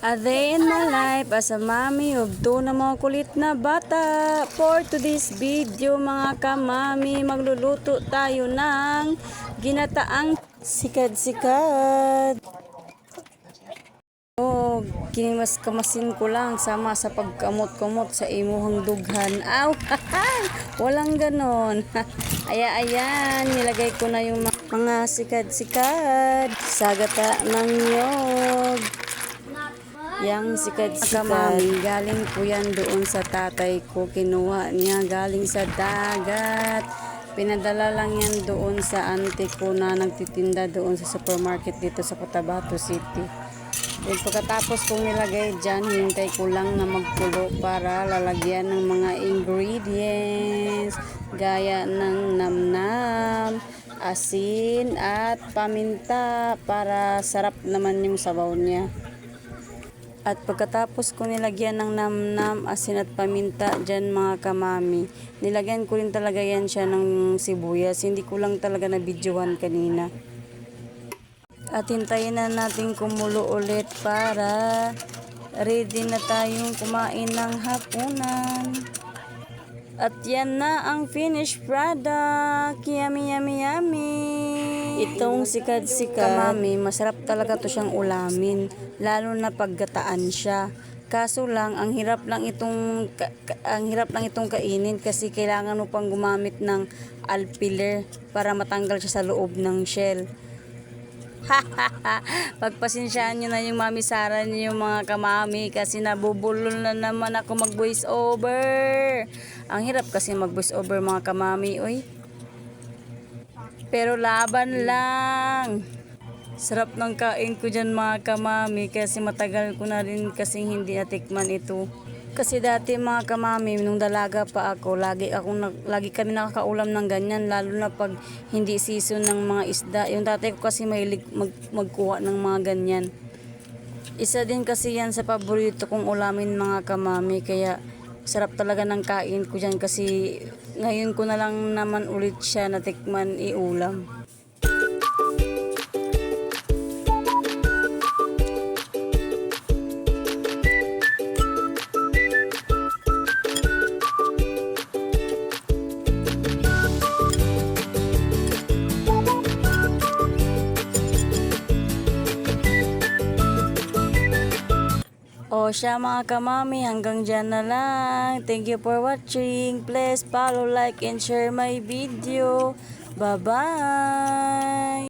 A day in my life as a mommy of two na mga kulit na bata. For today's video mga kamami, magluluto tayo ng ginataang sikad-sikad. Oh, kinimas kamasin ko lang sama sa pagkamot-kamot sa imuhang dughan. Aw, walang ganon. Ayan, nilagay ko na yung mga sikad-sikad sa gata ng nyog. Yang sikad-sikad, galing po yan doon sa tatay ko. Kinuha niya galing sa dagat. Pinadala lang yan doon sa auntie ko na nagtitinda doon sa supermarket dito sa Cotabato City. Then pagkatapos kong nilagay dyan, hintay ko lang na magkulo para lalagyan ng mga ingredients gaya ng namnam, asin at paminta para sarap naman yung sabaw niya. At pagkatapos ko nilagyan ng namnam, asin at paminta dyan mga kamami, nilagyan ko rin talaga yan siya ng sibuyas. Hindi ko lang talaga na-videohan kanina. At hintayin na natin kumulo ulit para ready na tayong kumain ng hapunan. At yan na ang finished product. Yummy, yummy, yummy. Itong sikad-sikad, kamami, masarap talaga to siyang ulamin. Lalo na paggataan siya. Kaso lang, ang hirap lang itong kainin kasi kailangan mo pang gumamit ng alpiler para matanggal siya sa loob ng shell. Pagpasensyaan nyo na yung mami Sara niyo mga kamami kasi nabubulol na naman ako mag voice over. Ang hirap kasi mag voice over mga kamami, oy. Pero laban lang. Sarap ng kain ko dyan mga kamami kasi matagal ko na rin kasing hindi natikman ito. Kasi dati mga kamami, nung dalaga pa ako, lagi kami nakakaulam ng ganyan, lalo na pag hindi season ng mga isda. Yung tatay ko kasi mahilig magkuha ng mga ganyan. Isa din kasi yan sa paborito kong ulamin mga kamami, kaya sarap talaga ng kain ko dyan kasi ngayon ko na lang naman ulit siya natikman iulam. O siya mga kamami, hanggang dyan na lang. Thank you for watching. Please follow, like, and share my video. Bye-bye!